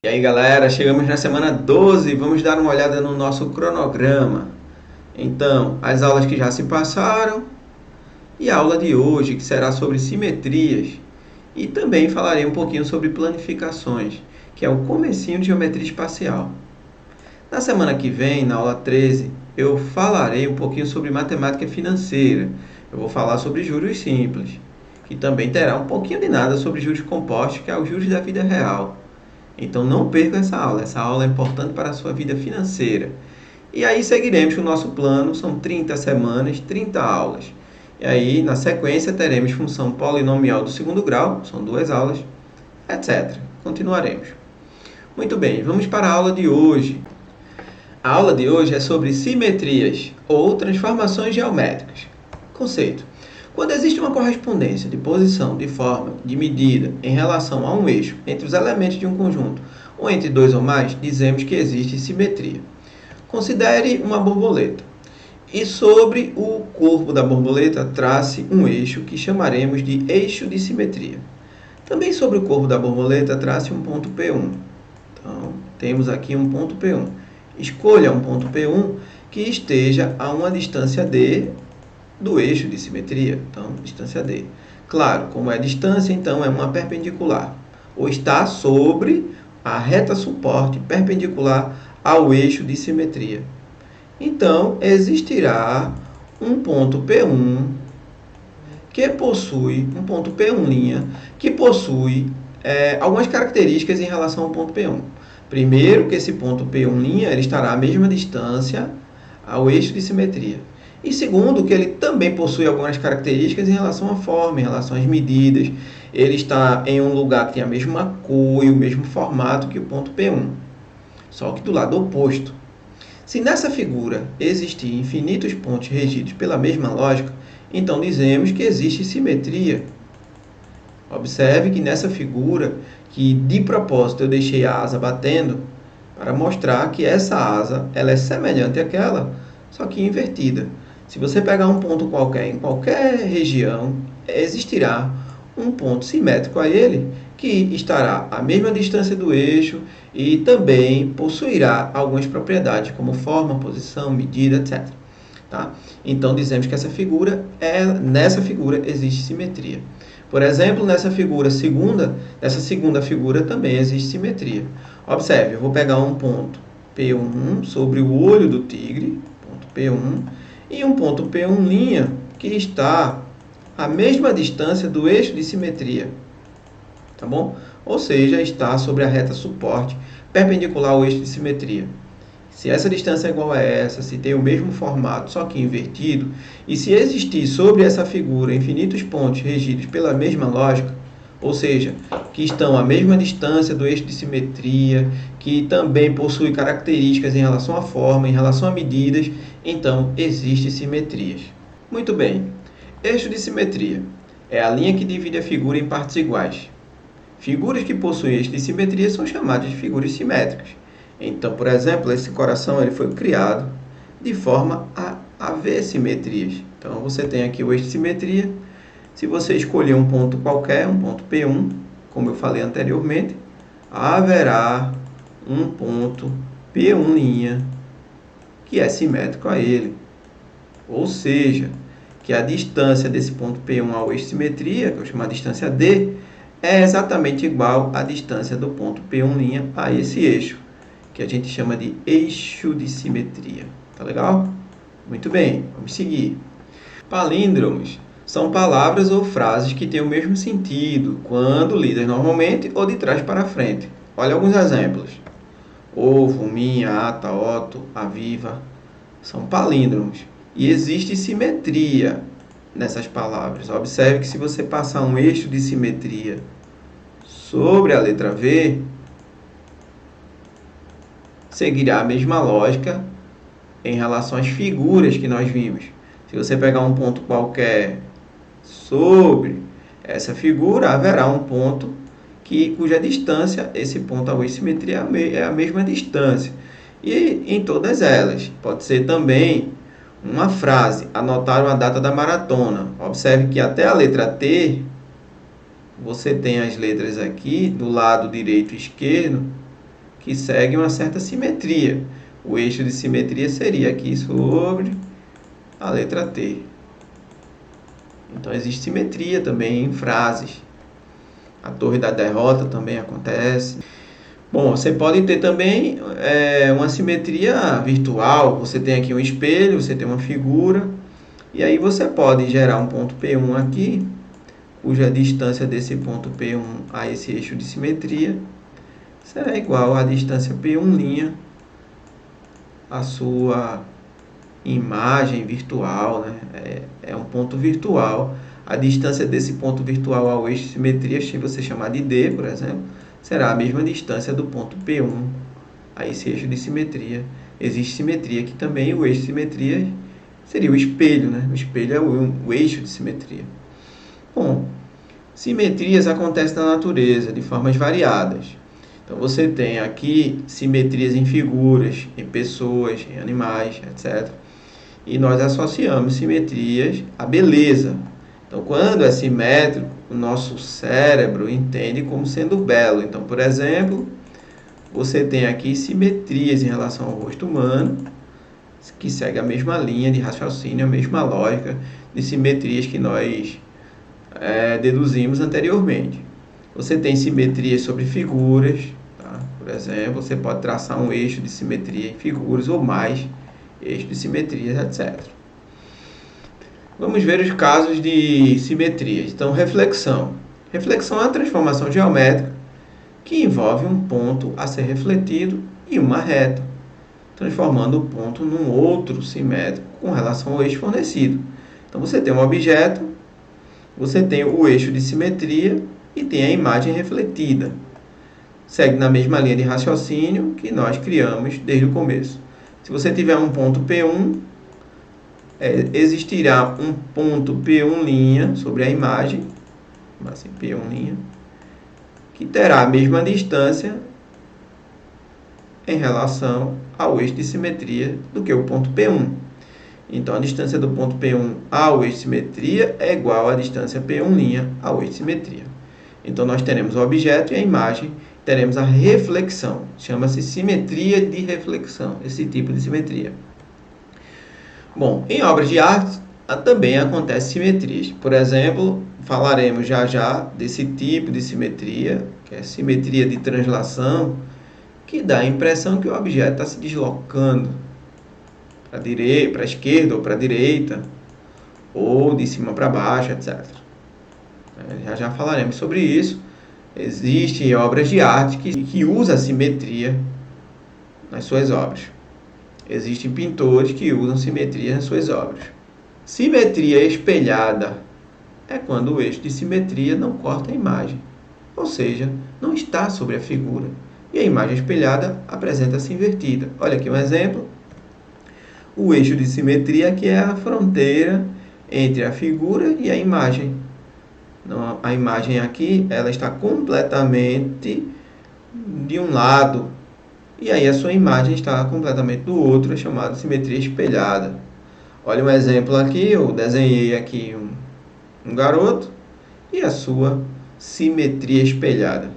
E aí galera, chegamos na semana 12, vamos dar uma olhada no nosso cronograma. Então, as aulas que já se passaram e a aula de hoje que será sobre simetrias. E também falarei um pouquinho sobre planificações, que é o comecinho de geometria espacial. Na semana que vem, na aula 13, eu falarei um pouquinho sobre matemática financeira. Eu vou falar sobre juros simples, que também terá um pouquinho de nada sobre juros compostos, que é os juros da vida real. Então não perca essa aula é importante para a sua vida financeira. E aí seguiremos com o nosso plano, são 30 semanas, 30 aulas. E aí na sequência teremos função polinomial do segundo grau, são 2 aulas, etc. Continuaremos. Muito bem, vamos para a aula de hoje. A aula de hoje é sobre simetrias ou transformações geométricas. Conceito. Quando existe uma correspondência de posição, de forma, de medida em relação a um eixo entre os elementos de um conjunto ou entre dois ou mais, dizemos que existe simetria. Considere uma borboleta e sobre o corpo da borboleta trace um eixo que chamaremos de eixo de simetria. Também sobre o corpo da borboleta trace um ponto P1. Então, temos aqui um ponto P1. Escolha um ponto P1 que esteja a uma distância D do eixo de simetria, então distância D. Claro, como é distância, então é uma perpendicular, ou está sobre a reta suporte perpendicular ao eixo de simetria. Então, existirá um ponto P1 que possui, um ponto P1', que possui algumas características em relação ao ponto P1. Primeiro, que esse ponto P1' ele estará à mesma distância ao eixo de simetria. E segundo, que ele também possui algumas características em relação à forma, em relação às medidas. Ele está em um lugar que tem a mesma cor e o mesmo formato que o ponto P1, só que do lado oposto. Se nessa figura existir infinitos pontos regidos pela mesma lógica, então dizemos que existe simetria. Observe que nessa figura, que de propósito eu deixei a asa batendo, para mostrar que essa asa ela é semelhante àquela, só que invertida. Se você pegar um ponto qualquer em qualquer região, existirá um ponto simétrico a ele, que estará à mesma distância do eixo e também possuirá algumas propriedades, como forma, posição, medida, etc. Tá? Então, dizemos que nessa figura existe simetria. Por exemplo, nessa segunda figura também existe simetria. Observe, eu vou pegar um ponto P1 sobre o olho do tigre, ponto P1, e um ponto P1' que está à mesma distância do eixo de simetria. Tá bom? Ou seja, está sobre a reta suporte perpendicular ao eixo de simetria. Se essa distância é igual a essa, se tem o mesmo formato, só que invertido, e se existir sobre essa figura infinitos pontos regidos pela mesma lógica, ou seja, que estão à mesma distância do eixo de simetria, que também possui características em relação à forma, em relação a medidas, então existe simetrias. Muito bem, eixo de simetria é a linha que divide a figura em partes iguais. Figuras que possuem eixo de simetria são chamadas de figuras simétricas. Então, por exemplo, esse coração ele foi criado de forma a haver simetrias. Então, você tem aqui o eixo de simetria. Se você escolher um ponto qualquer, um ponto P1, como eu falei anteriormente, haverá um ponto P1' que é simétrico a ele. Ou seja, que a distância desse ponto P1 ao eixo de simetria, que eu chamo de distância D, é exatamente igual à distância do ponto P1' a esse eixo, que a gente chama de eixo de simetria. Tá legal? Muito bem, vamos seguir. Palíndromos são palavras ou frases que têm o mesmo sentido quando lidas normalmente ou de trás para frente. Olha alguns exemplos. Ovo, minha, ata, oto, aviva. São palíndromos. E existe simetria nessas palavras. Observe que se você passar um eixo de simetria sobre a letra V, seguirá a mesma lógica em relação às figuras que nós vimos. Se você pegar um ponto qualquer sobre essa figura, haverá um ponto cuja distância, esse ponto ao eixo de simetria é a mesma distância. E em todas elas, pode ser também uma frase, anotaram a data da maratona. Observe que até a letra T, você tem as letras aqui, do lado direito e esquerdo, que segue uma certa simetria. O eixo de simetria seria aqui sobre a letra T. Então existe simetria também em frases. A torre da derrota também acontece. Bom, você pode ter também uma simetria virtual. Você tem aqui um espelho, você tem uma figura. E aí você pode gerar um ponto P1 aqui, cuja distância desse ponto P1 a esse eixo de simetria será igual à distância P1' a sua imagem virtual, né? É um ponto virtual. A distância desse ponto virtual ao eixo de simetria, se você chamar de D, por exemplo, será a mesma distância do ponto P1 a esse eixo de simetria. Existe simetria aqui também, o eixo de simetria seria o espelho, né? O espelho é o eixo de simetria. Bom, simetrias acontecem na natureza de formas variadas. Então você tem aqui simetrias em figuras, em pessoas, em animais, etc. E nós associamos simetrias à beleza. Então, quando é simétrico, o nosso cérebro entende como sendo belo. Então, por exemplo, você tem aqui simetrias em relação ao rosto humano, que segue a mesma linha de raciocínio, a mesma lógica de simetrias que nós deduzimos anteriormente. Você tem simetrias sobre figuras, tá? Por exemplo, você pode traçar um eixo de simetria em figuras ou mais eixos de simetrias, etc. Vamos ver os casos de simetrias. Então, reflexão. Reflexão é uma transformação geométrica que envolve um ponto a ser refletido e uma reta, transformando o ponto num outro simétrico com relação ao eixo fornecido. Então, você tem um objeto, você tem o eixo de simetria e tem a imagem refletida. Segue na mesma linha de raciocínio que nós criamos desde o começo. Se você tiver um ponto P1, existirá um ponto P1' sobre a imagem, assim, P1', que terá a mesma distância em relação ao eixo de simetria do que o ponto P1. Então, a distância do ponto P1 ao eixo de simetria é igual à distância P1' ao eixo de simetria. Então, nós teremos o objeto e a imagem, teremos a reflexão. Chama-se simetria de reflexão, esse tipo de simetria. Bom, em obras de arte também acontecem simetrias. Por exemplo, falaremos já desse tipo de simetria, que é simetria de translação, que dá a impressão que o objeto está se deslocando para a esquerda ou para a direita, ou de cima para baixo, etc. Já falaremos sobre isso. Existem obras de arte que usam a simetria nas suas obras. Existem pintores que usam simetria nas suas obras. Simetria espelhada é quando o eixo de simetria não corta a imagem, ou seja, não está sobre a figura, e a imagem espelhada apresenta-se invertida. Olha aqui um exemplo. O eixo de simetria que é a fronteira entre a figura e a imagem. Então, a imagem aqui ela está completamente de um lado, e aí a sua imagem está completamente do outro, é chamada de simetria espelhada. Olha um exemplo aqui, eu desenhei aqui um garoto e a sua simetria espelhada.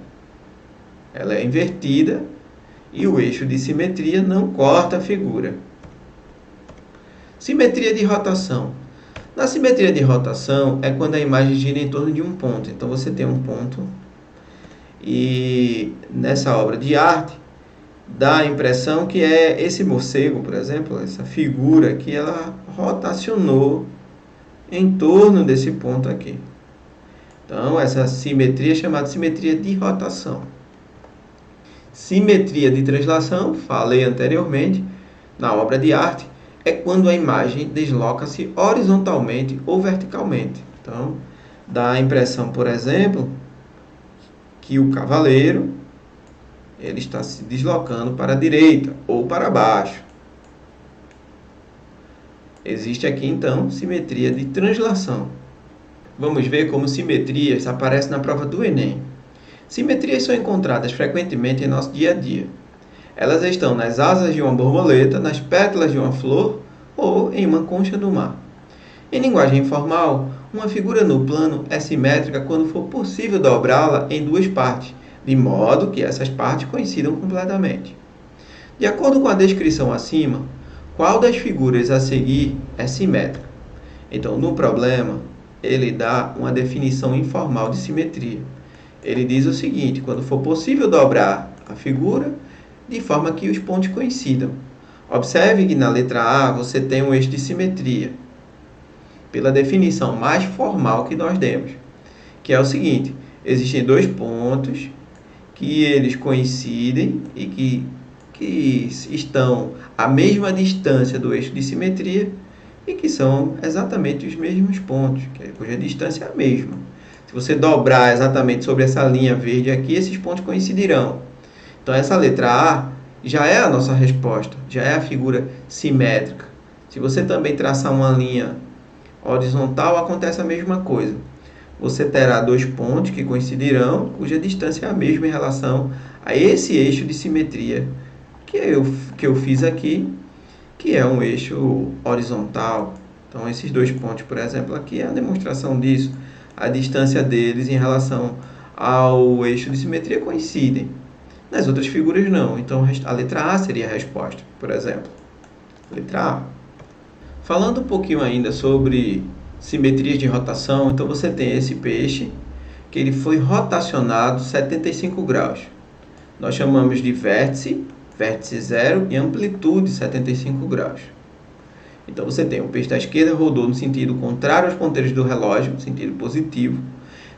Ela é invertida e o eixo de simetria não corta a figura. Simetria de rotação. Na simetria de rotação é quando a imagem gira em torno de um ponto. Então você tem um ponto e nessa obra de arte dá a impressão que é esse morcego, por exemplo, essa figura que ela rotacionou em torno desse ponto aqui. Então essa simetria é chamada de simetria de rotação. Simetria de translação, falei anteriormente, na obra de arte, é quando a imagem desloca-se horizontalmente ou verticalmente. Então, dá a impressão, por exemplo, que o cavaleiro ele está se deslocando para a direita ou para baixo. Existe aqui, então, simetria de translação. Vamos ver como simetrias aparecem na prova do Enem. Simetrias são encontradas frequentemente em nosso dia a dia. Elas estão nas asas de uma borboleta, nas pétalas de uma flor ou em uma concha do mar. Em linguagem informal, uma figura no plano é simétrica quando for possível dobrá-la em duas partes, de modo que essas partes coincidam completamente. De acordo com a descrição acima, qual das figuras a seguir é simétrica? Então, no problema, ele dá uma definição informal de simetria. Ele diz o seguinte: quando for possível dobrar a figura de forma que os pontos coincidam. Observe que na letra A você tem um eixo de simetria, pela definição mais formal que nós demos, que é o seguinte: existem dois pontos que eles coincidem e que estão à mesma distância do eixo de simetria e que são exatamente os mesmos pontos, cuja distância é a mesma. Se você dobrar exatamente sobre essa linha verde aqui, esses pontos coincidirão. Então, essa letra A já é a nossa resposta, já é a figura simétrica. Se você também traçar uma linha horizontal, acontece a mesma coisa. Você terá dois pontos que coincidirão, cuja distância é a mesma em relação a esse eixo de simetria que eu fiz aqui, que é um eixo horizontal. Então, esses dois pontos, por exemplo, aqui é a demonstração disso. A distância deles em relação ao eixo de simetria coincidem. Nas outras figuras, não. Então, a letra A seria a resposta, por exemplo. Letra A. Falando um pouquinho ainda sobre simetrias de rotação, então você tem esse peixe, que ele foi rotacionado 75 graus. Nós chamamos de vértice, vértice 0 e amplitude 75 graus. Então você tem o peixe da esquerda rodou no sentido contrário aos ponteiros do relógio, no sentido positivo,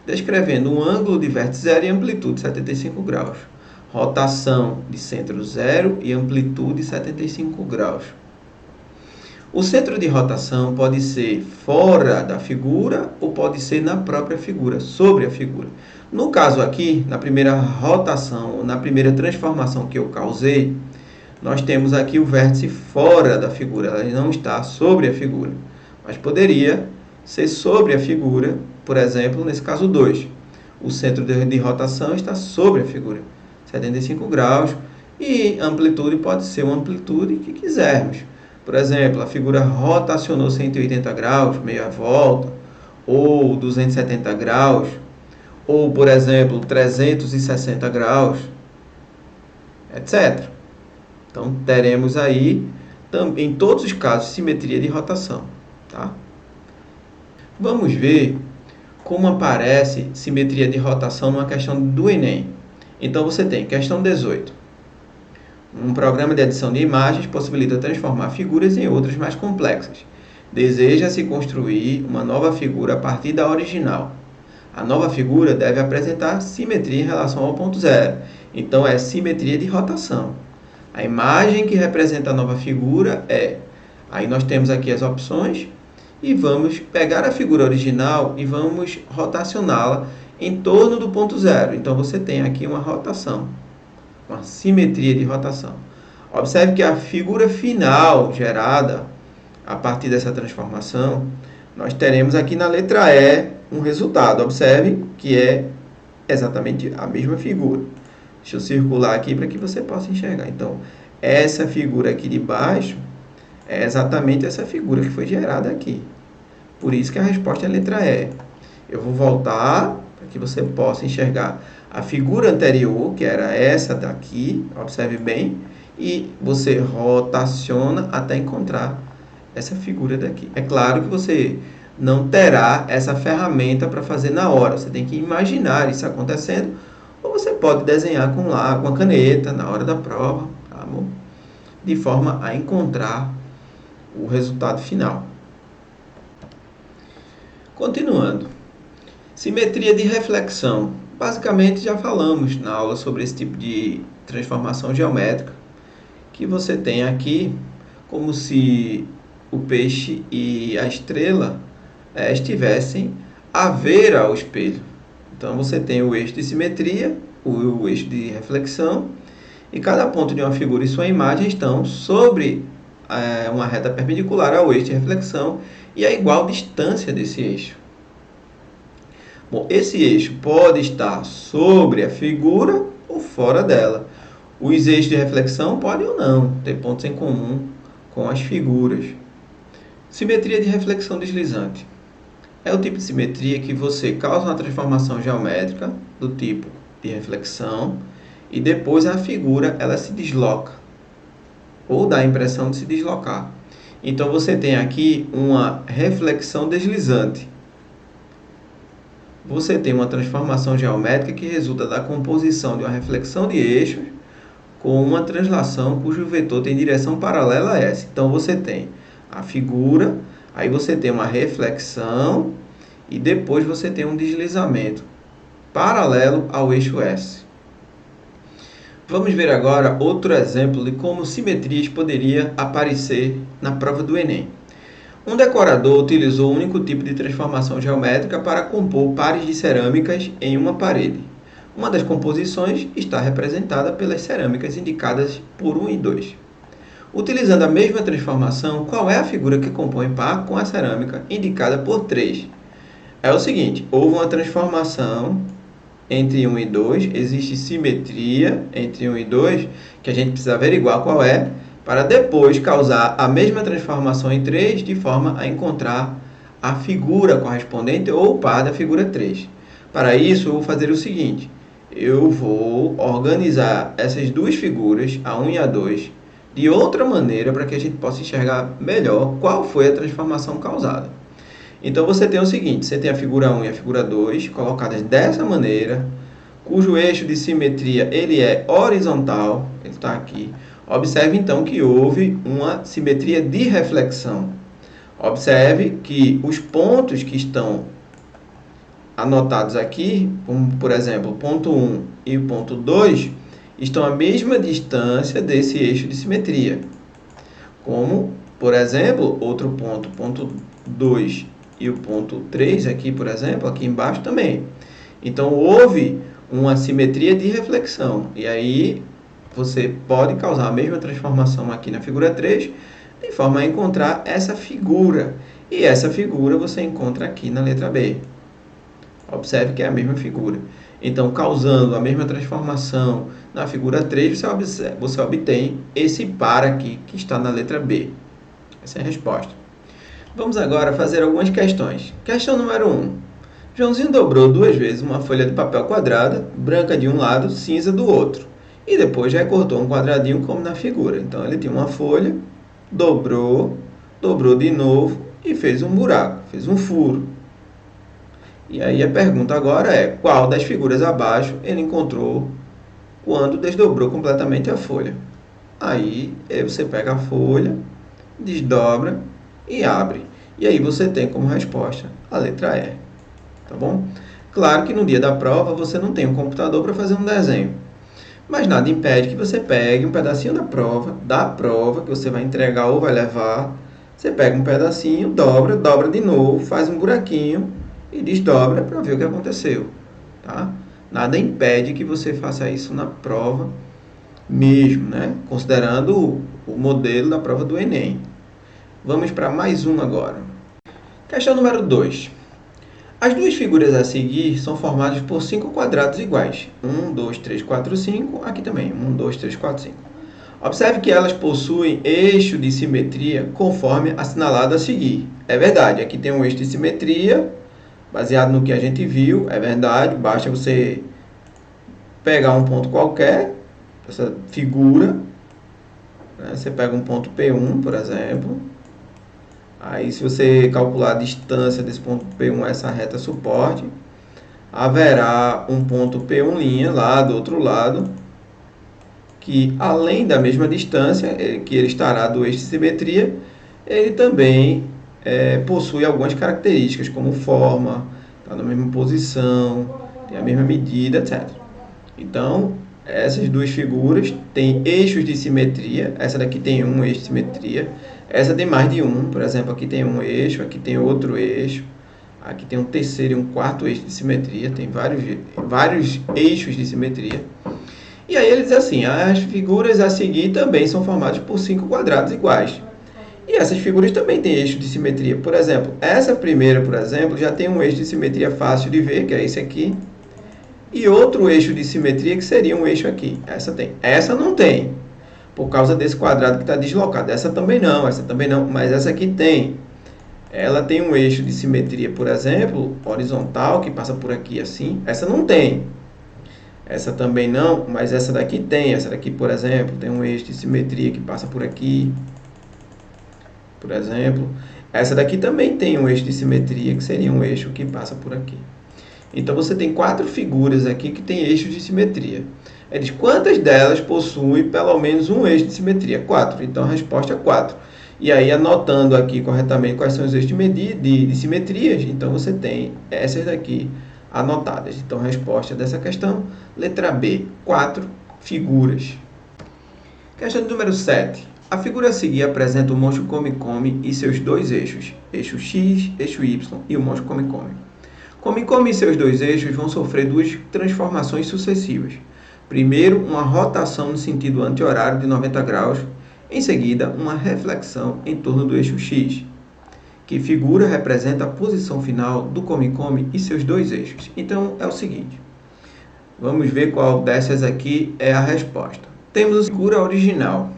descrevendo um ângulo de vértice 0 e amplitude 75 graus. Rotação de centro 0 e amplitude 75 graus. O centro de rotação pode ser fora da figura ou pode ser na própria figura, sobre a figura. No caso aqui, na primeira rotação, na primeira transformação que eu causei, nós temos aqui o vértice fora da figura, ela não está sobre a figura, mas poderia ser sobre a figura, por exemplo, nesse caso 2. O centro de rotação está sobre a figura, 75 graus, e amplitude pode ser uma amplitude que quisermos. Por exemplo, a figura rotacionou 180 graus, meia volta, ou 270 graus, ou, por exemplo, 360 graus, etc. Então, teremos aí, em todos os casos, simetria de rotação. Tá? Vamos ver como aparece simetria de rotação numa questão do Enem. Então, você tem questão 18. Um programa de adição de imagens possibilita transformar figuras em outras mais complexas. Deseja-se construir uma nova figura a partir da original. A nova figura deve apresentar simetria em relação ao ponto zero. Então, é simetria de rotação. A imagem que representa a nova figura é... Aí nós temos aqui as opções e vamos pegar a figura original e vamos rotacioná-la em torno do ponto zero. Então, você tem aqui uma rotação, uma simetria de rotação. Observe que a figura final gerada a partir dessa transformação, nós teremos aqui na letra E um resultado. Observe que é exatamente a mesma figura. Deixa eu circular aqui para que você possa enxergar. Então, essa figura aqui de baixo é exatamente essa figura que foi gerada aqui. Por isso que a resposta é a letra E. Eu vou voltar para que você possa enxergar a figura anterior, que era essa daqui, observe bem, e você rotaciona até encontrar essa figura daqui. É claro que você não terá essa ferramenta para fazer na hora, você tem que imaginar isso acontecendo, ou você pode desenhar com a caneta na hora da prova, tá bom? De forma a encontrar o resultado final. Continuando. Simetria de reflexão. Basicamente, já falamos na aula sobre esse tipo de transformação geométrica, que você tem aqui como se o peixe e a estrela estivessem a ver ao espelho. Então, você tem o eixo de simetria, o eixo de reflexão, e cada ponto de uma figura e sua imagem estão sobre uma reta perpendicular ao eixo de reflexão e a igual distância desse eixo. Bom, esse eixo pode estar sobre a figura ou fora dela. Os eixos de reflexão podem ou não ter pontos em comum com as figuras. Simetria de reflexão deslizante. É o tipo de simetria que você causa uma transformação geométrica do tipo de reflexão, e depois a figura ela se desloca, ou dá a impressão de se deslocar. Então você tem aqui uma reflexão deslizante. Você tem uma transformação geométrica que resulta da composição de uma reflexão de eixos com uma translação cujo vetor tem direção paralela a essa. Então você tem a figura, aí você tem uma reflexão e depois você tem um deslizamento paralelo ao eixo S. Vamos ver agora outro exemplo de como simetrias poderia aparecer na prova do Enem. Um decorador utilizou um único tipo de transformação geométrica para compor pares de cerâmicas em uma parede. Uma das composições está representada pelas cerâmicas indicadas por 1 e 2. Utilizando a mesma transformação, qual é a figura que compõe par com a cerâmica indicada por 3? É o seguinte, houve uma transformação entre 1 e 2, existe simetria entre 1 e 2, que a gente precisa averiguar qual é, para depois causar a mesma transformação em 3, de forma a encontrar a figura correspondente ou o par da figura 3. Para isso, eu vou fazer o seguinte, eu vou organizar essas duas figuras, a 1 e a 2, de outra maneira para que a gente possa enxergar melhor qual foi a transformação causada. Então você tem o seguinte, você tem a figura 1 e a figura 2 colocadas dessa maneira, cujo eixo de simetria ele é horizontal, ele está aqui. Observe então que houve uma simetria de reflexão. Observe que os pontos que estão anotados aqui, como por exemplo o ponto 1 e o ponto 2, estão à mesma distância desse eixo de simetria. Como, por exemplo, outro ponto, ponto 2 e o ponto 3 aqui, por exemplo, aqui embaixo também. Então, houve uma simetria de reflexão. E aí, você pode causar a mesma transformação aqui na figura 3, de forma a encontrar essa figura. E essa figura você encontra aqui na letra B. Observe que é a mesma figura. Então, causando a mesma transformação na figura 3, você obtém esse par aqui que está na letra B. Essa é a resposta. Vamos agora fazer algumas questões. Questão número 1. Joãozinho dobrou 2 vezes uma folha de papel quadrada, branca de um lado, cinza do outro. E depois recortou um quadradinho como na figura. Então, ele tinha uma folha, dobrou de novo e fez um buraco, fez um furo. E aí a pergunta agora é, qual das figuras abaixo ele encontrou quando desdobrou completamente a folha? Aí você pega a folha, desdobra e abre. E aí você tem como resposta a letra E. Tá bom? Claro que no dia da prova você não tem um computador para fazer um desenho. Mas nada impede que você pegue um pedacinho da prova que você vai entregar ou vai levar. Você pega um pedacinho, dobra de novo, faz um buraquinho e desdobra para ver o que aconteceu. Tá? Nada impede que você faça isso na prova mesmo, né? Considerando o modelo da prova do Enem. Vamos para mais um agora. Questão número 2. As duas figuras a seguir são formadas por 5 quadrados iguais. 1, 2, 3, 4, 5. Aqui também. 1, 2, 3, 4, 5. Observe que elas possuem eixo de simetria conforme assinalado a seguir. É verdade, aqui tem um eixo de simetria, baseado no que a gente viu. É verdade, basta você pegar um ponto qualquer, essa figura. Né? Você pega um ponto P1, por exemplo. Aí, se você calcular a distância desse ponto P1 a essa reta suporte, haverá um ponto P1' lá do outro lado, que além da mesma distância, que ele estará do eixo de simetria, ele também possui algumas características, como forma, está na mesma posição, tem a mesma medida, etc. Então, essas duas figuras têm eixos de simetria. Essa daqui tem um eixo de simetria. Essa tem mais de um. Por exemplo, aqui tem um eixo, aqui tem outro eixo. Aqui tem um terceiro e um quarto eixo de simetria. Tem vários eixos de simetria. E aí ele diz assim, as figuras a seguir também são formadas por 5 quadrados iguais. E essas figuras também têm eixo de simetria. Por exemplo, essa primeira, por exemplo, já tem um eixo de simetria fácil de ver, que é esse aqui. E outro eixo de simetria que seria um eixo aqui. Essa tem. Essa não tem, por causa desse quadrado que está deslocado. Essa também não, mas essa aqui tem. Ela tem um eixo de simetria, por exemplo, horizontal, que passa por aqui assim. Essa não tem. Essa também não, mas essa daqui tem. Essa daqui, por exemplo, tem um eixo de simetria que passa por aqui. Por exemplo, essa daqui também tem um eixo de simetria, que seria um eixo que passa por aqui. Então, você tem 4 figuras aqui que tem eixos de simetria. Eles, quantas delas possuem pelo menos um eixo de simetria? 4. Então, a resposta é 4. E aí, anotando aqui corretamente quais são os eixos de simetrias, então você tem essas daqui anotadas. Então, a resposta dessa questão, letra B, 4 figuras. Questão número 7. A figura a seguir apresenta o monstro Come-Come e seus dois eixos, eixo X, eixo Y e o monstro Come-Come. Come-Come e seus dois eixos vão sofrer duas transformações sucessivas. Primeiro, uma rotação no sentido anti-horário de 90 graus, em seguida, uma reflexão em torno do eixo X, que figura representa a posição final do Come-Come e seus dois eixos. Então, é o seguinte, vamos ver qual dessas aqui é a resposta. Temos a figura original.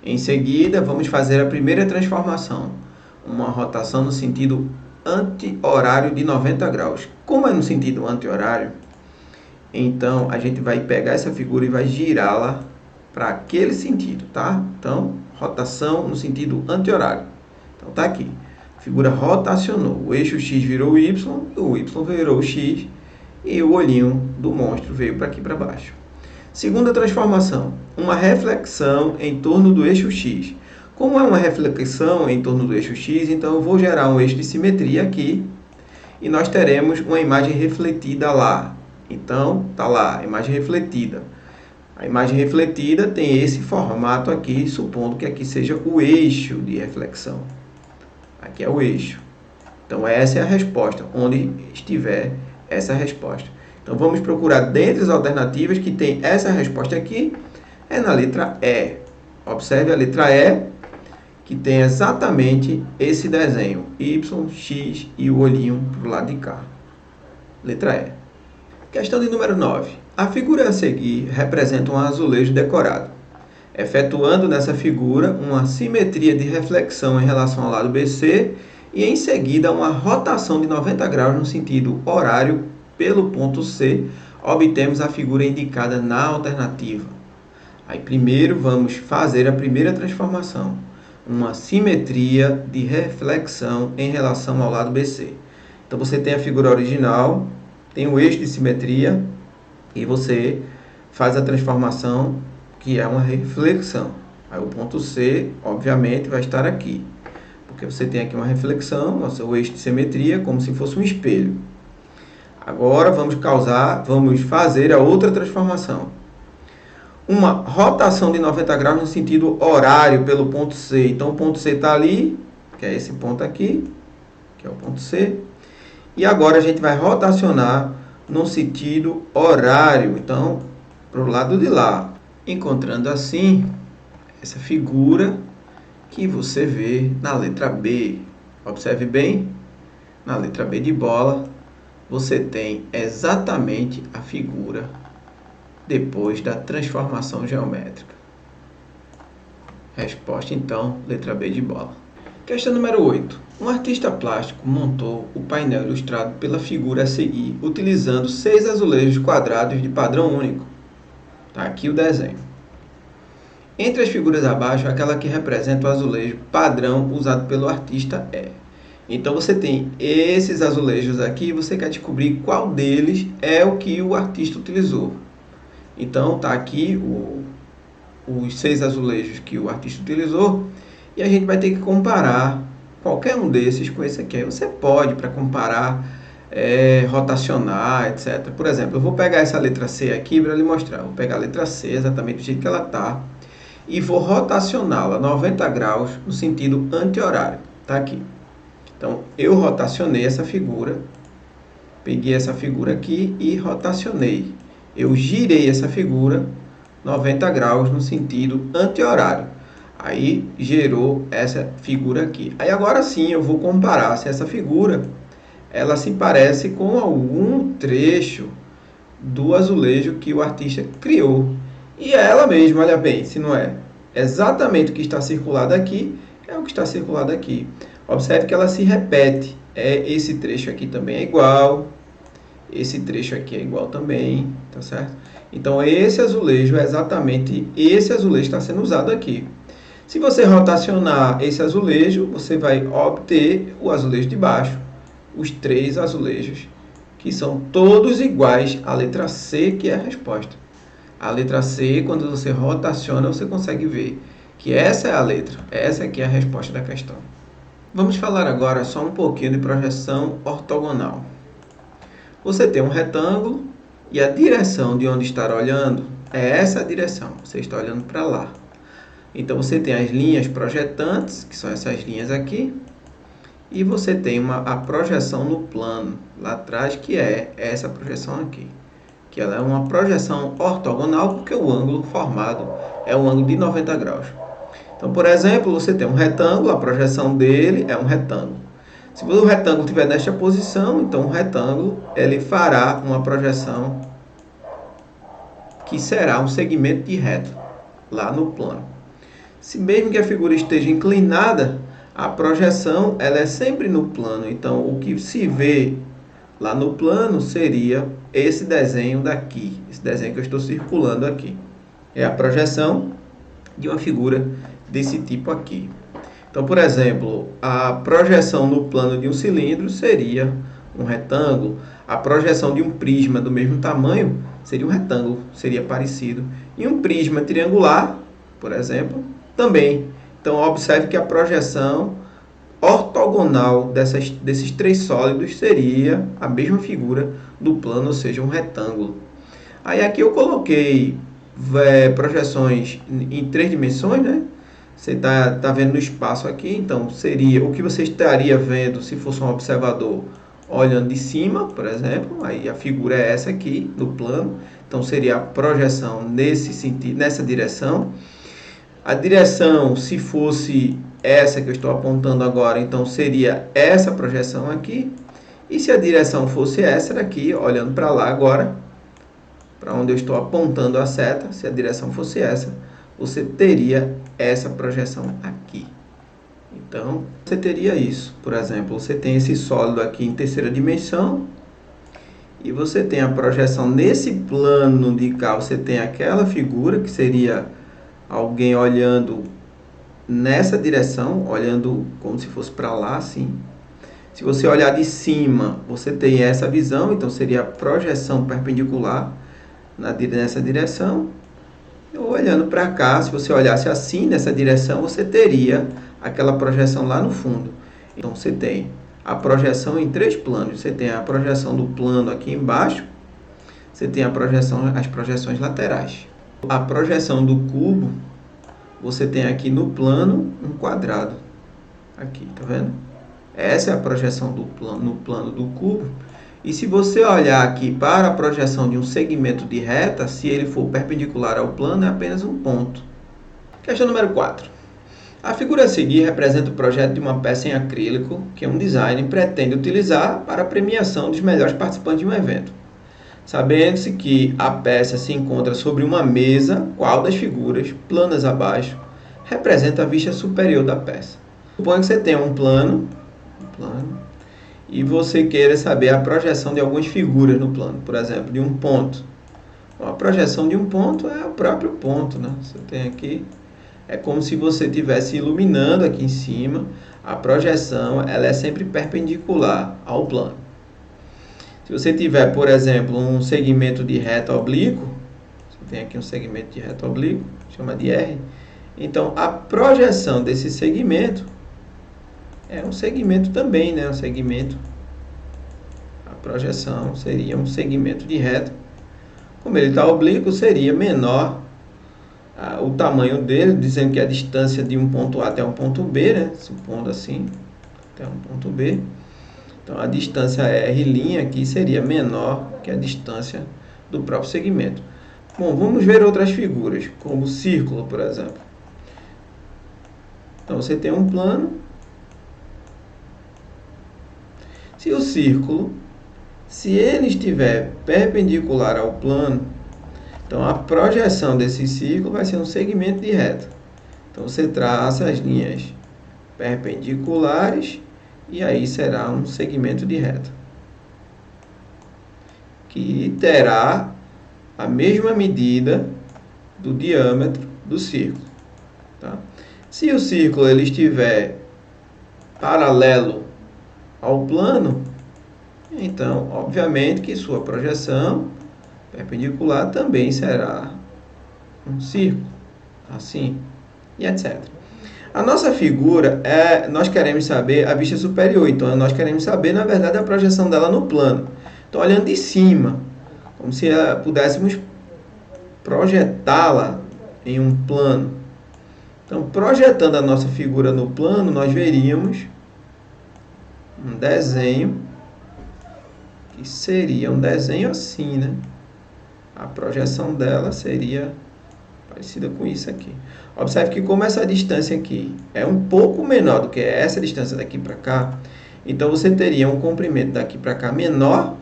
Em seguida, vamos fazer a primeira transformação, uma rotação no sentido anti-horário de 90 graus. Como é no sentido anti-horário, então a gente vai pegar essa figura e vai girá-la para aquele sentido, tá? Então, rotação no sentido anti-horário. Então, tá aqui. A figura rotacionou. O eixo X virou o Y virou o X e o olhinho do monstro veio para aqui para baixo. Segunda transformação, uma reflexão em torno do eixo X. Como é uma reflexão em torno do eixo X, então eu vou gerar um eixo de simetria aqui e nós teremos uma imagem refletida lá. Então, tá lá, imagem refletida. A imagem refletida tem esse formato aqui, supondo que aqui seja o eixo de reflexão. Aqui é o eixo. Então, essa é a resposta, onde estiver essa resposta. Então, vamos procurar dentre as alternativas que tem essa resposta aqui, é na letra E. Observe a letra E, que tem exatamente esse desenho, Y, X e o olhinho para o lado de cá. Letra E. Questão de número 9. A figura a seguir representa um azulejo decorado, efetuando nessa figura uma simetria de reflexão em relação ao lado BC e em seguida uma rotação de 90 graus no sentido horário pelo ponto C, obtemos a figura indicada na alternativa. Aí primeiro vamos fazer a primeira transformação, uma simetria de reflexão em relação ao lado BC. Então você tem a figura original, tem o eixo de simetria e você faz a transformação que é uma reflexão. Aí o ponto C, obviamente, vai estar aqui, porque você tem aqui uma reflexão, o eixo de simetria, como se fosse um espelho. Agora vamos fazer a outra transformação. Uma rotação de 90 graus no sentido horário pelo ponto C. Então o ponto C está ali, que é esse ponto aqui, que é o ponto C. E agora a gente vai rotacionar no sentido horário, então, para o lado de lá. Encontrando assim, essa figura que você vê na letra B. Observe bem, na letra B de bola, você tem exatamente a figura depois da transformação geométrica. Resposta, então, letra B de bola. Questão número 8. Um artista plástico montou o painel ilustrado pela figura a seguir, utilizando 6 azulejos quadrados de padrão único. Está aqui o desenho. Entre as figuras abaixo, aquela que representa o azulejo padrão usado pelo artista é. Então, você tem esses azulejos aqui, você quer descobrir qual deles é o que o artista utilizou. Então, está aqui os 6 azulejos que o artista utilizou e a gente vai ter que comparar qualquer um desses com esse aqui. Aí você pode, para comparar, rotacionar, etc. Por exemplo, eu vou pegar essa letra C aqui para lhe mostrar. Vou pegar a letra C exatamente do jeito que ela está e vou rotacioná-la 90 graus no sentido anti-horário. Está aqui. Então, eu rotacionei essa figura, peguei essa figura aqui e rotacionei. Eu girei essa figura 90 graus no sentido anti-horário. Aí, gerou essa figura aqui. Aí, agora sim, eu vou comparar se essa figura, ela se parece com algum trecho do azulejo que o artista criou. E é ela mesma, olha bem, se não é exatamente o que está circulado aqui, é o que está circulado aqui. Observe que ela se repete. Esse trecho aqui também é igual. Esse trecho aqui é igual também, tá certo? Então, esse azulejo é exatamente esse azulejo que está sendo usado aqui. Se você rotacionar esse azulejo, você vai obter o azulejo de baixo, os 3 azulejos, que são todos iguais à letra C, que é a resposta. A letra C, quando você rotaciona, você consegue ver que essa é a letra, essa aqui é a resposta da questão. Vamos falar agora só um pouquinho de projeção ortogonal. Você tem um retângulo e a direção de onde está olhando é essa direção, você está olhando para lá. Então, você tem as linhas projetantes, que são essas linhas aqui, e você tem a projeção no plano, lá atrás, que é essa projeção aqui. Que ela é uma projeção ortogonal, porque o ângulo formado é um ângulo de 90 graus. Então, por exemplo, você tem um retângulo, a projeção dele é um retângulo. Se o retângulo estiver nesta posição, então o retângulo ele fará uma projeção que será um segmento de reto, lá no plano. Se mesmo que a figura esteja inclinada, a projeção ela é sempre no plano. Então, o que se vê lá no plano seria esse desenho daqui, esse desenho que eu estou circulando aqui. É a projeção de uma figura desse tipo aqui. Então, por exemplo, a projeção no plano de um cilindro seria um retângulo. A projeção de um prisma do mesmo tamanho seria um retângulo, seria parecido. E um prisma triangular, por exemplo, também. Então, observe que a projeção ortogonal desses 3 sólidos seria a mesma figura do plano, ou seja, um retângulo. Aí aqui eu coloquei projeções em 3 dimensões, né? Você tá vendo no espaço aqui, então seria o que você estaria vendo se fosse um observador olhando de cima, por exemplo. Aí a figura é essa aqui, no plano. Então seria a projeção nesse sentido, nessa direção. A direção, se fosse essa que eu estou apontando agora, então seria essa projeção aqui. E se a direção fosse essa daqui, olhando para lá agora, para onde eu estou apontando a seta, se a direção fosse essa, você teria essa projeção aqui. Então, você teria isso. Por exemplo, você tem esse sólido aqui em terceira dimensão, e você tem a projeção nesse plano de cá, você tem aquela figura que seria alguém olhando nessa direção, olhando como se fosse para lá, assim. Se você olhar de cima, você tem essa visão, então seria a projeção perpendicular nessa direção. Ou olhando para cá, se você olhasse assim nessa direção, você teria aquela projeção lá no fundo. Então você tem a projeção em 3 planos. Você tem a projeção do plano aqui embaixo, você tem as projeções laterais. A projeção do cubo, você tem aqui no plano um quadrado. Aqui, tá vendo? Essa é a projeção do plano, no plano do cubo. E se você olhar aqui para a projeção de um segmento de reta, se ele for perpendicular ao plano, é apenas um ponto. Questão número 4. A figura a seguir representa o projeto de uma peça em acrílico que um designer pretende utilizar para a premiação dos melhores participantes de um evento. Sabendo-se que a peça se encontra sobre uma mesa, qual das figuras, planas abaixo, representa a vista superior da peça? Suponha que você tenha um plano, e você queira saber a projeção de algumas figuras no plano, por exemplo, de um ponto. Então, a projeção de um ponto é o próprio ponto, né? Você tem aqui, é como se você estivesse iluminando aqui em cima. A projeção ela é sempre perpendicular ao plano. Se você tiver, por exemplo, um segmento de reta oblíquo, você tem aqui um segmento de reta oblíquo, chama de R. Então, a projeção desse segmento é um segmento também, né? Um segmento. A projeção seria um segmento de reta. Como ele está oblíquo, seria menor o tamanho dele, dizendo que a distância de um ponto A até um ponto B, né? Supondo assim, até um ponto B. Então, a distância R' aqui seria menor que a distância do próprio segmento. Bom, vamos ver outras figuras, como o círculo, por exemplo. Então, você tem um plano. Se o círculo, se ele estiver perpendicular ao plano, então a projeção desse círculo vai ser um segmento de reta. Então, você traça as linhas perpendiculares e aí será um segmento de reta. que terá a mesma medida do diâmetro do círculo. Tá? Se o círculo ele estiver paralelo ao plano, então, obviamente que sua projeção perpendicular também será um círculo, assim, e etc. A nossa figura, nós queremos saber a vista superior, então nós queremos saber, na verdade, a projeção dela no plano. Então, olhando de cima, como se pudéssemos projetá-la em um plano. Então, projetando a nossa figura no plano, nós veríamos um desenho, que seria um desenho assim, né? A projeção dela seria parecida com isso aqui. Observe que como essa distância aqui é um pouco menor do que essa distância daqui para cá, então você teria um comprimento daqui para cá menor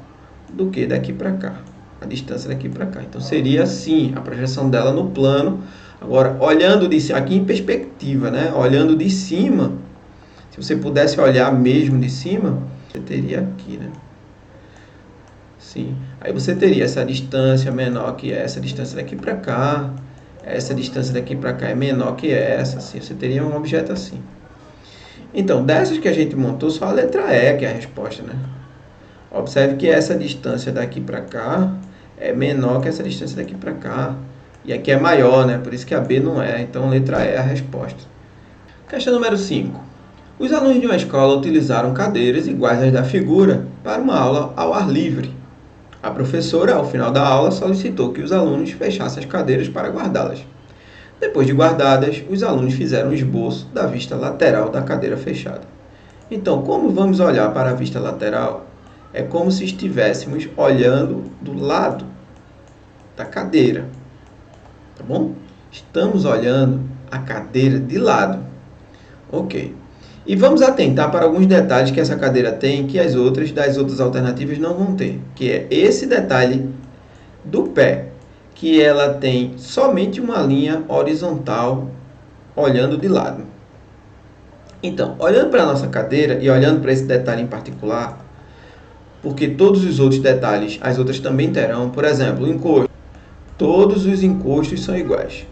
do que daqui para cá. A distância daqui para cá. Então seria assim a projeção dela no plano. Agora, olhando de cima, aqui em perspectiva, né? Olhando de cima, se você pudesse olhar mesmo de cima, você teria aqui, né? Sim. Aí você teria essa distância menor que essa distância daqui para cá. Essa distância daqui para cá é menor que essa, assim. Você teria um objeto assim. Então, dessas que a gente montou, só a letra E que é a resposta, né? Observe que essa distância daqui para cá é menor que essa distância daqui para cá. E aqui é maior, né? Por isso que a B não é. Então, a letra E é a resposta. Questão número 5. Os alunos de uma escola utilizaram cadeiras iguais às da figura para uma aula ao ar livre. A professora, ao final da aula, solicitou que os alunos fechassem as cadeiras para guardá-las. Depois de guardadas, os alunos fizeram um esboço da vista lateral da cadeira fechada. Então, como vamos olhar para a vista lateral? É como se estivéssemos olhando do lado da cadeira. Tá bom? Estamos olhando a cadeira de lado. Ok. E vamos atentar para alguns detalhes que essa cadeira tem que das outras alternativas não vão ter. Que é esse detalhe do pé, que ela tem somente uma linha horizontal olhando de lado. Então, olhando para a nossa cadeira e olhando para esse detalhe em particular, porque todos os outros detalhes, as outras também terão, por exemplo, o encosto. Todos os encostos são iguais.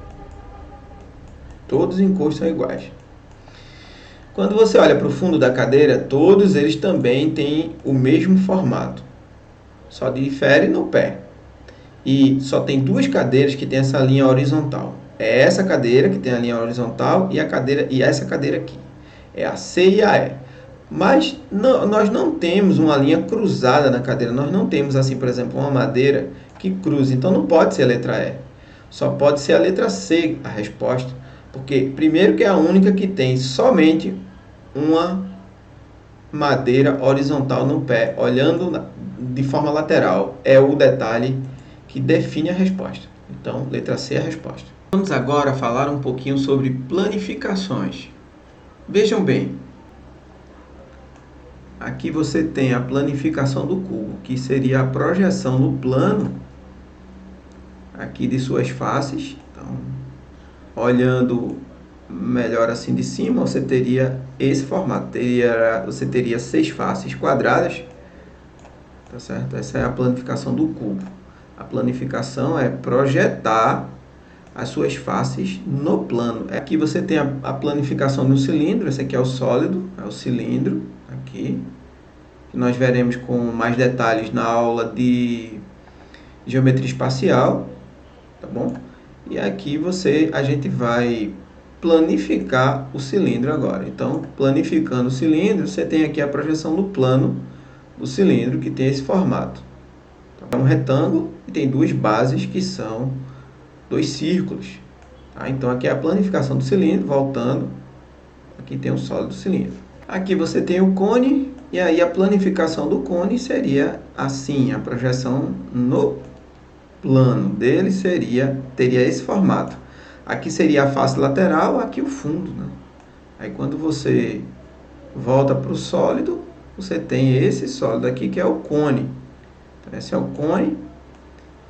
Todos os encostos são iguais. Quando você olha para o fundo da cadeira, todos eles também têm o mesmo formato. Só difere no pé. E só tem duas cadeiras que têm essa linha horizontal. É essa cadeira que tem a linha horizontal e essa cadeira aqui. É a C e a E. Mas nós não temos uma linha cruzada na cadeira. Nós não temos, assim, por exemplo, uma madeira que cruze. Então, não pode ser a letra E. Só pode ser a letra C a resposta. Porque, primeiro, que é a única que tem somente uma madeira horizontal no pé, olhando de forma lateral. É o detalhe que define a resposta. Então, letra C é a resposta. Vamos agora falar um pouquinho sobre planificações. Vejam bem. Aqui você tem a planificação do cubo, que seria a projeção no plano aqui de suas faces. Então, olhando melhor assim de cima, você teria esse formato. Você teria 6 faces quadradas. Tá certo? Essa é a planificação do cubo. A planificação é projetar as suas faces no plano. Aqui você tem a planificação do cilindro. Esse aqui é o sólido, é o cilindro. Aqui. Nós veremos com mais detalhes na aula de geometria espacial. Tá bom? E aqui a gente vai planificar o cilindro agora. Então, planificando o cilindro, você tem aqui a projeção do plano do cilindro, que tem esse formato. É um retângulo e tem duas bases, que são 2 círculos. Tá? Então, aqui é a planificação do cilindro, voltando. Aqui tem o sólido do cilindro. Aqui você tem o cone, e aí a planificação do cone seria assim, a projeção no plano dele teria esse formato. Aqui seria a face lateral, aqui o fundo, né? Aí quando você volta para o sólido, você tem esse sólido aqui que é o cone. Então, esse é o cone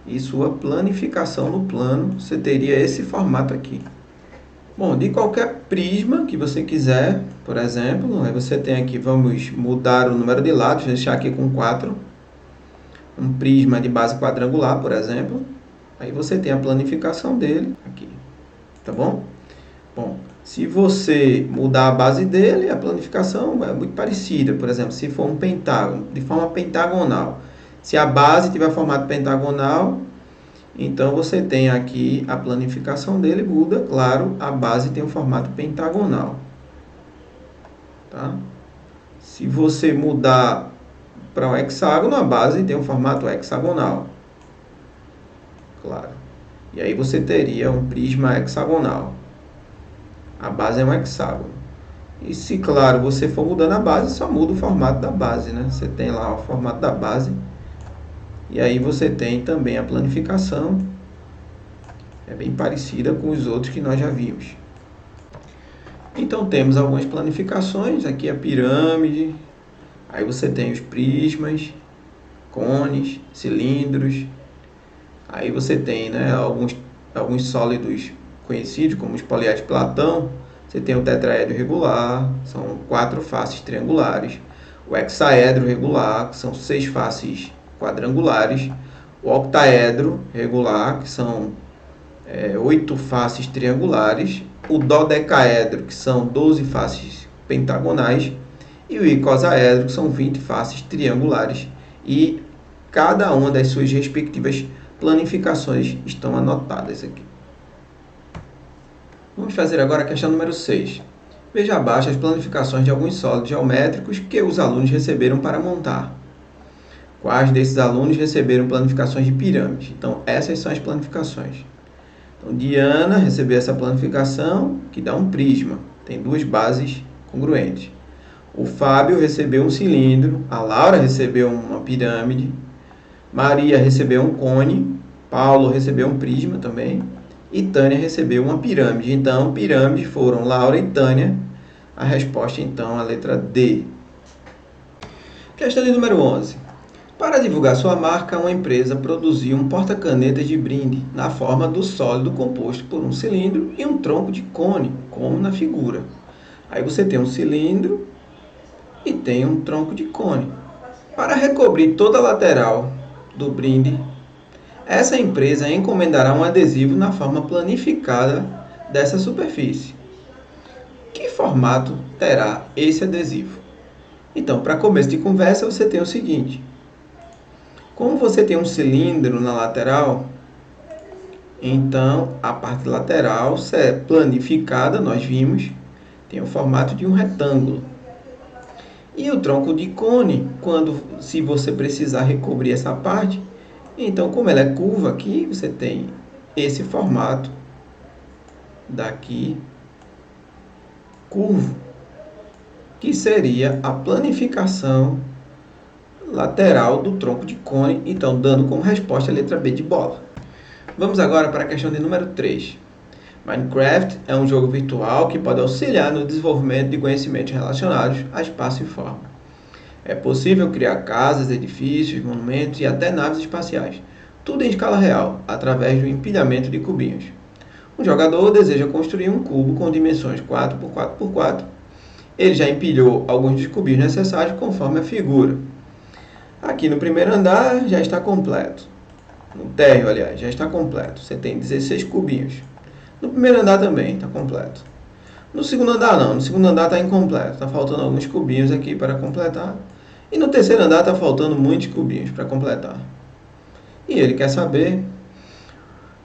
e sua planificação no plano, você teria esse formato aqui. Bom, de qualquer prisma que você quiser, por exemplo, aí você tem aqui, vamos mudar o número de lados, deixar aqui com 4. um prisma de base quadrangular, por exemplo, aí você tem a planificação dele aqui, tá bom? Bom, se você mudar a base dele, a planificação é muito parecida. Por exemplo, se for um pentágono, de forma pentagonal. Se a base tiver formato pentagonal, então você tem aqui a planificação dele, muda, claro, a base tem um formato pentagonal. Tá? Se você mudar para um hexágono, a base tem um formato hexagonal. Claro. E aí você teria um prisma hexagonal. A base é um hexágono. E se, claro, você for mudando a base, só muda o formato da base, né? Você tem lá o formato da base. E aí você tem também a planificação. É bem parecida com os outros que nós já vimos. Então temos algumas planificações. Aqui a pirâmide. Aí você tem os prismas, cones, cilindros. Aí você tem, né, alguns sólidos conhecidos como os poliédros de Platão. Você tem o tetraedro regular, são 4 faces triangulares. O hexaedro regular, que são 6 faces quadrangulares. O octaedro regular, que são 8 faces triangulares. O dodecaedro, que são 12 faces pentagonais. E o icosaedro, que são 20 faces triangulares. E cada uma das suas respectivas planificações estão anotadas aqui. Vamos fazer agora a questão número 6. Veja abaixo as planificações de alguns sólidos geométricos que os alunos receberam para montar. Quais desses alunos receberam planificações de pirâmide? Então, essas são as planificações. Então, Diana recebeu essa planificação, que dá um prisma. Tem duas bases congruentes. O Fábio recebeu um cilindro. A Laura recebeu uma pirâmide. Maria recebeu um cone. Paulo recebeu um prisma também. E Tânia recebeu uma pirâmide. Então, pirâmides foram Laura e Tânia. A resposta, então, é a letra D. Questão de número 11. Para divulgar sua marca, uma empresa produziu um porta-canetas de brinde na forma do sólido composto por um cilindro e um tronco de cone, como na figura. Aí você tem um cilindro e tem um tronco de cone. Para recobrir toda a lateral do brinde, essa empresa encomendará um adesivo na forma planificada dessa superfície. Que formato terá esse adesivo? Então, para começo de conversa, você tem o seguinte. Como você tem um cilindro na lateral, então a parte lateral, se é planificada, nós vimos, tem o formato de um retângulo. E o tronco de cone, se você precisar recobrir essa parte, então, como ela é curva aqui, você tem esse formato daqui curvo, que seria a planificação lateral do tronco de cone, então dando como resposta a letra B de bola. Vamos agora para a questão de número 3. Minecraft é um jogo virtual que pode auxiliar no desenvolvimento de conhecimentos relacionados a espaço e forma. É possível criar casas, edifícios, monumentos e até naves espaciais, tudo em escala real, através do empilhamento de cubinhos. Um jogador deseja construir um cubo com dimensões 4x4x4. Ele já empilhou alguns dos cubinhos necessários conforme a figura. Aqui no primeiro andar já está completo. No térreo, aliás, já está completo. Você tem 16 cubinhos. No primeiro andar também está completo. No segundo andar não, no segundo andar está incompleto. Está faltando alguns cubinhos aqui para completar. E no terceiro andar está faltando muitos cubinhos para completar. E ele quer saber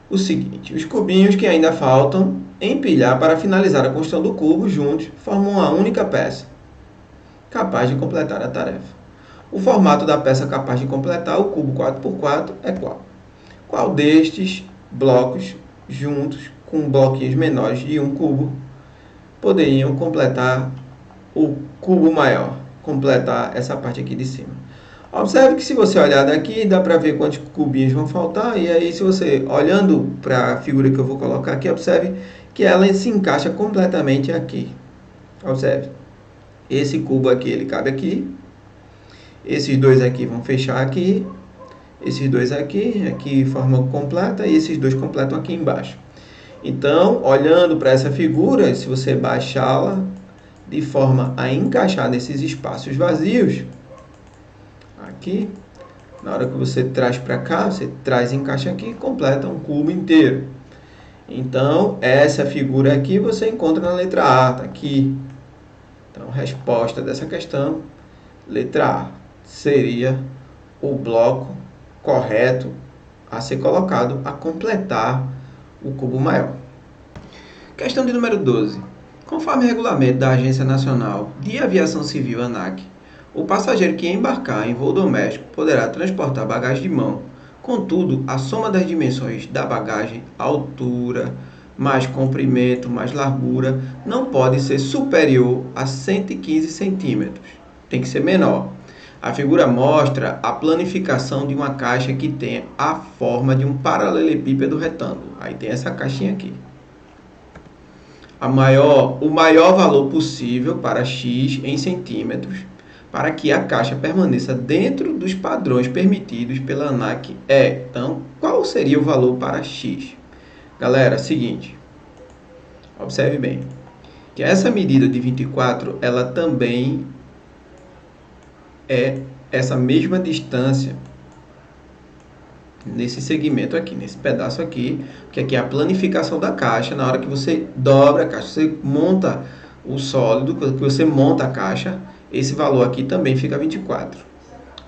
o seguinte. Os cubinhos que ainda faltam empilhar para finalizar a construção do cubo juntos formam uma única peça, capaz de completar a tarefa. O formato da peça capaz de completar o cubo 4x4 é qual? Qual destes blocos, juntos com bloquinhos menores de um cubo, poderiam completar o cubo maior, completar essa parte aqui de cima? Observe que se você olhar daqui, dá para ver quantos cubinhos vão faltar, e aí se você, olhando para a figura que eu vou colocar aqui, observe que ela se encaixa completamente aqui. Observe, esse cubo aqui, ele cabe aqui, esses dois aqui vão fechar aqui, esses dois aqui formam completa, e esses dois completam aqui embaixo. Então, olhando para essa figura, se você baixá-la de forma a encaixar nesses espaços vazios, aqui, Na hora que você traz para cá, você traz em caixa aqui e completa um cubo inteiro. Então, essa figura aqui você encontra na letra A, tá aqui. Então, resposta dessa questão, letra A, seria o bloco correto a ser colocado a completar o cubo maior. Questão de número 12. Conforme o regulamento da Agência Nacional de Aviação Civil, ANAC, o passageiro que embarcar em voo doméstico poderá transportar bagagem de mão. Contudo, a soma das dimensões da bagagem, altura, mais comprimento, mais largura, não pode ser superior a 115 centímetros. Tem que ser menor. A figura mostra a planificação de uma caixa que tem a forma de um paralelepípedo retângulo. Aí tem essa caixinha aqui. O maior valor possível para x em centímetros, para que a caixa permaneça dentro dos padrões permitidos pela ANAC é. Então, qual seria o valor para x? Galera, seguinte, observe bem, que essa medida de 24, ela também é essa mesma distância nesse segmento aqui, nesse pedaço aqui, que aqui é a planificação da caixa. Na hora que você dobra a caixa, você monta o sólido, que você monta a caixa, esse valor aqui também fica 24.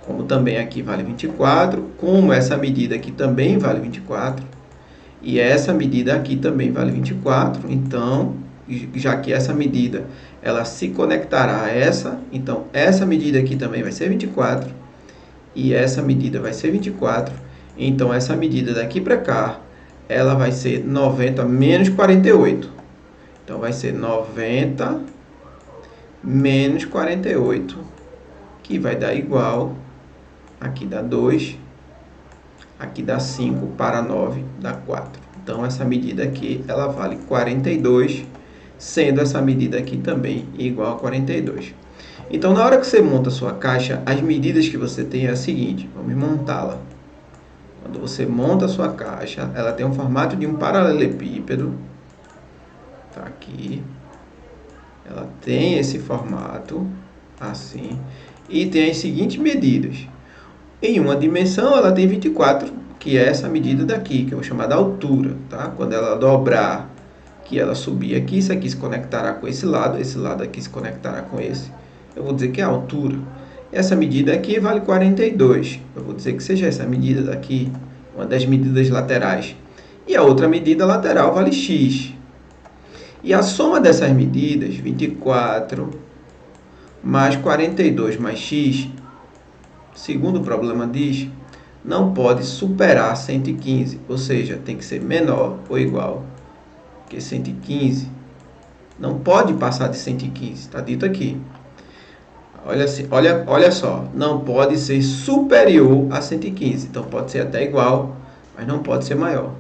Como também aqui vale 24, como essa medida aqui também vale 24, e essa medida aqui também vale 24, então, já que essa medida, ela se conectará a essa, então essa medida aqui também vai ser 24, e essa medida vai ser 24, então essa medida daqui para cá, ela vai ser 90 menos 48. Então vai ser 90 menos 48, que vai dar igual, aqui dá 2, aqui dá 5, para 9 dá 4. Então essa medida aqui, ela vale 42, sendo essa medida aqui também igual a 42. Então na hora que você monta a sua caixa, as medidas que você tem é a seguinte, vamos montá-la. Quando você monta a sua caixa, ela tem um formato de um paralelepípedo, tá aqui, ela tem esse formato, assim, e tem as seguintes medidas. Em uma dimensão, ela tem 24, que é essa medida daqui, que eu vou chamar da altura, tá? Quando ela dobrar, que ela subir aqui, isso aqui se conectará com esse lado aqui se conectará com esse, eu vou dizer que é a altura. Essa medida aqui vale 42, eu vou dizer que seja essa medida daqui, uma das medidas laterais. E a outra medida lateral vale x. E a soma dessas medidas, 24 mais 42 mais x, segundo o problema diz, não pode superar 115, ou seja, tem que ser menor ou igual que 115. Não pode passar de 115, está dito aqui. Olha só, não pode ser superior a 115, então pode ser até igual, mas não pode ser maior.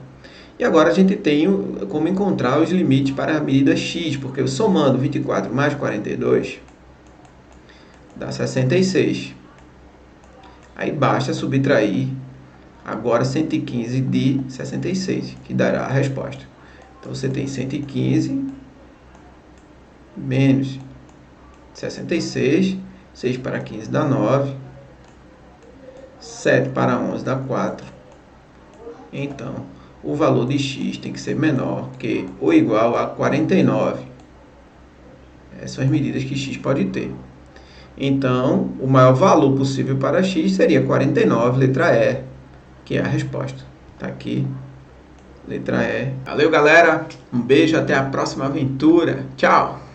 E agora a gente tem como encontrar os limites para a medida x, porque somando 24 mais 42 dá 66. Aí basta subtrair agora 115 de 66, que dará a resposta. Então você tem 115 menos 66, 6 para 15 dá 9, 7 para 11 dá 4. Então, o valor de x tem que ser menor que ou igual a 49. Essas são as medidas que x pode ter. Então, o maior valor possível para x seria 49, letra E, que é a resposta. Está aqui, letra E. Valeu, galera. Um beijo, até a próxima aventura. Tchau!